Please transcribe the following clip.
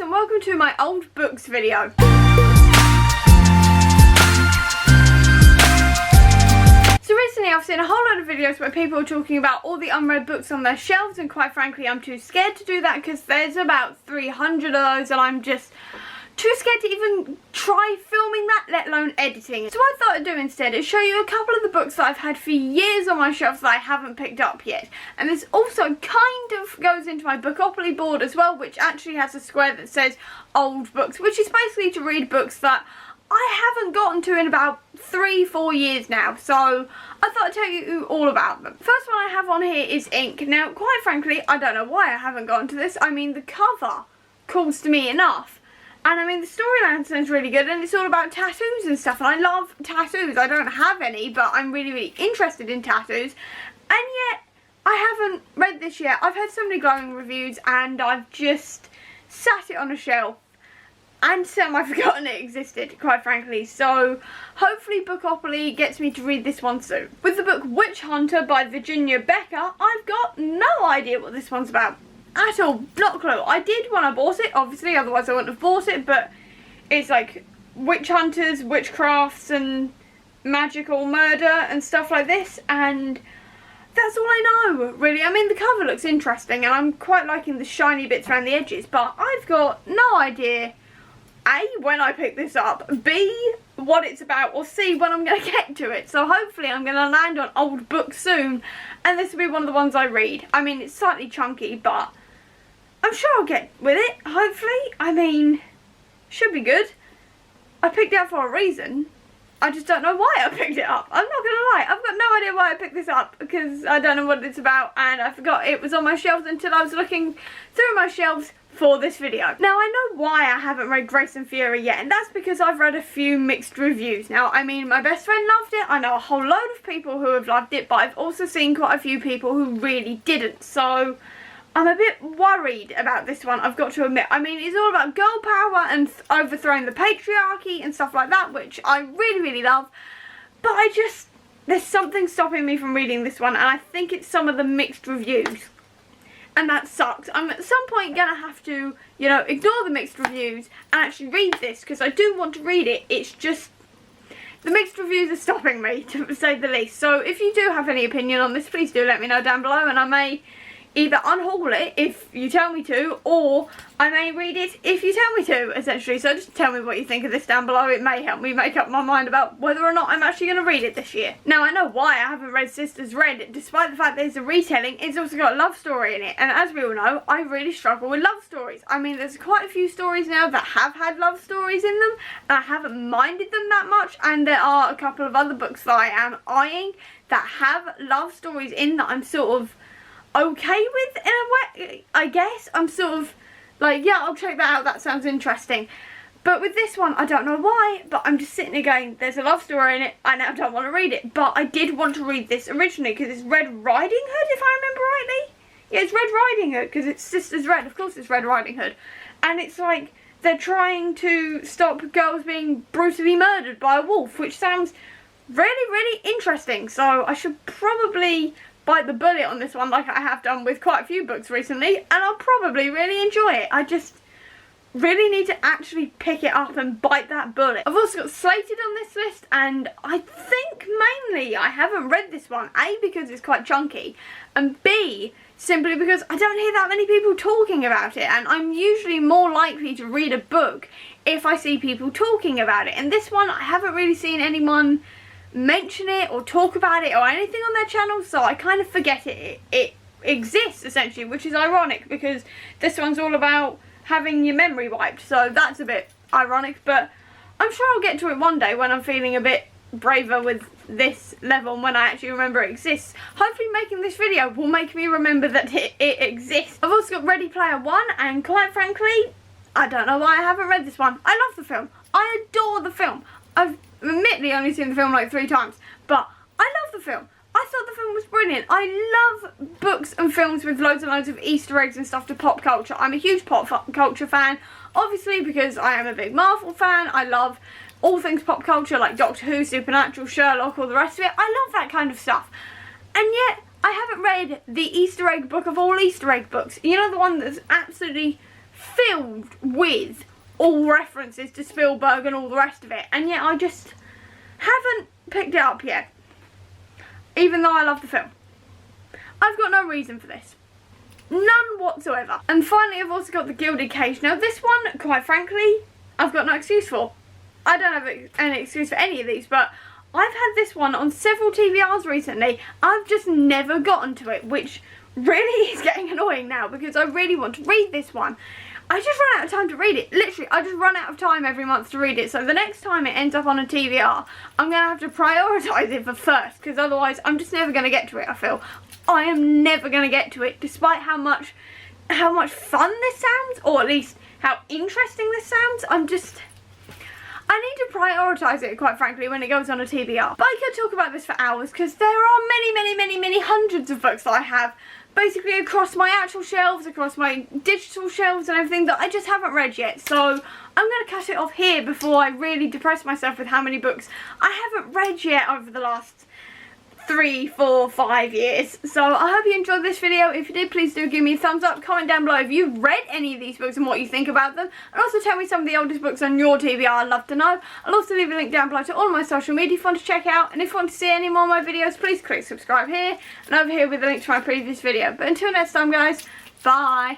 guys, and welcome to my old books video. So recently I've seen a whole lot of videos where people are talking about all the unread books on their shelves, and quite frankly I'm too scared to do that because there's about 300 of those and I'm just too scared to even try filming that, let alone editing. So what I thought I'd do instead is show you a couple of the books that I've had for years on my shelves that I haven't picked up yet. And this also kind of goes into my Bookopoly board as well, which actually has a square that says old books, which is basically to read books that I haven't gotten to in about 3-4 years now. So I thought I'd tell you all about them. First one I have on here is Ink. Now quite frankly I don't know why I haven't gotten to this. I mean, the cover calls to me enough. And I mean, the storyline sounds really good, and it's all about tattoos and stuff, and I love tattoos. I don't have any, but I'm really interested in tattoos, and yet I haven't read this yet. I've had so many glowing reviews and I've just sat it on a shelf, and some I've forgotten it existed, quite frankly. So hopefully Bookopoly gets me to read this one soon. With the book Witch Hunter by Virginia Becker, I've got no idea what this one's about. At all, not a clue. I did when I bought it, obviously, otherwise I wouldn't have bought it, but it's like witch hunters, witchcrafts and magical murder and stuff like this, and that's all I know, really. I mean, the cover looks interesting and I'm quite liking the shiny bits around the edges, but I've got no idea, A, when I pick this up, B, what it's about, or C, when I'm going to get to it. So hopefully I'm going to land on old books soon, and this will be one of the ones I read. I mean, it's slightly chunky, but I'm sure I'll get with it, hopefully. I mean, should be good. I picked it up for a reason. I just don't know why I picked it up. I'm not going to lie. I've got no idea why I picked this up because I don't know what it's about, and I forgot it was on my shelves until I was looking through my shelves for this video. Now, I know why I haven't read Grace and Fury yet, and that's because I've read a few mixed reviews. Now, I mean, my best friend loved it. I know a whole load of people who have loved it, but I've also seen quite a few people who really didn't. So I'm a bit worried about this one, I've got to admit. I mean, it's all about girl power and overthrowing the patriarchy and stuff like that, which I really love. But there's something stopping me from reading this one, and I think it's some of the mixed reviews. And that sucks. I'm at some point going to have to, you know, ignore the mixed reviews and actually read this, because I do want to read it. It's just the mixed reviews are stopping me, to say the least. So if you do have any opinion on this, please do let me know down below, and I may either unhaul it if you tell me to, or I may read it if you tell me to, essentially. So just tell me what you think of this down below. It may help me make up my mind about whether or not I'm actually going to read it this year. Now, I know why I haven't read Sisters Red, despite the fact that it's a retelling. It's also got a love story in it, and as we all know, I really struggle with love stories. I mean, there's quite a few stories now that have had love stories in them, and I haven't minded them that much, and there are a couple of other books that I am eyeing that have love stories in that I'm sort of okay with, in a way, I guess. I'm sort of like, yeah, I'll check that out, that sounds interesting. But with this one, I don't know why, but I'm just sitting there going, there's a love story in it, I now don't want to read it. But I did want to read this originally because it's Red Riding Hood, if I remember rightly. Yeah, it's Red Riding Hood because it's Sisters Red, of course it's Red Riding Hood. And it's like they're trying to stop girls being brutally murdered by a wolf, which sounds really interesting. So I should probably bite the bullet on this one, like I have done with quite a few books recently, and I'll probably really enjoy it. I just really need to actually pick it up and bite that bullet. I've also got Slated on this list, and I think mainly I haven't read this one, A, because it's quite chunky, and B, simply because I don't hear that many people talking about it, and I'm usually more likely to read a book if I see people talking about it. And this one, I haven't really seen anyone mention it or talk about it or anything on their channel, so I kind of forget it exists, essentially, which is ironic because this one's all about having your memory wiped, so that's a bit ironic. But I'm sure I'll get to it one day when I'm feeling a bit braver with this level and when I actually remember it exists. Hopefully making this video will make me remember that it exists. I've also got Ready Player One, and quite frankly, I don't know why I haven't read this one. I love the film. I adore the film. I've admittedly only seen the film like 3 times, but I love the film. I thought the film was brilliant. I love books and films with loads and loads of Easter eggs and stuff to pop culture. I'm a huge pop culture fan, obviously, because I am a big Marvel fan. I love all things pop culture like Doctor Who, Supernatural, Sherlock, all the rest of it. I love that kind of stuff. And yet, I haven't read the Easter egg book of all Easter egg books. You know, the one that's absolutely filled with all references to Spielberg and all the rest of it, and yet I just haven't picked it up yet, even though I love the film. I've got no reason for this. None whatsoever. And finally, I've also got the Gilded Cage. Now this one, quite frankly, I've got no excuse for. I don't have any excuse for any of these, but I've had this one on several TBRs recently. I've just never gotten to it, which really is getting annoying now because I really want to read this one. I just run out of time to read it. Literally, I just run out of time every month to read it. So the next time it ends up on a TBR, I'm going to have to prioritise it for first, because otherwise I'm just never going to get to it, I feel. I am never going to get to it, despite how much fun this sounds, or at least how interesting this sounds. I need to prioritise it, quite frankly, when it goes on a TBR. But I could talk about this for hours, because there are many hundreds of books that I have, basically across my actual shelves, across my digital shelves and everything, that I just haven't read yet. So I'm going to cut it off here before I really depress myself with how many books I haven't read yet over the last 3, 4, 5 years. So I hope you enjoyed this video. If you did, please do give me a thumbs up. Comment down below if you've read any of these books and what you think about them. And also tell me some of the oldest books on your TBR. I'd love to know. I'll also leave a link down below to all my social media if you want to check out. And if you want to see any more of my videos, please click subscribe here and over here with a link to my previous video. But until next time, guys, bye.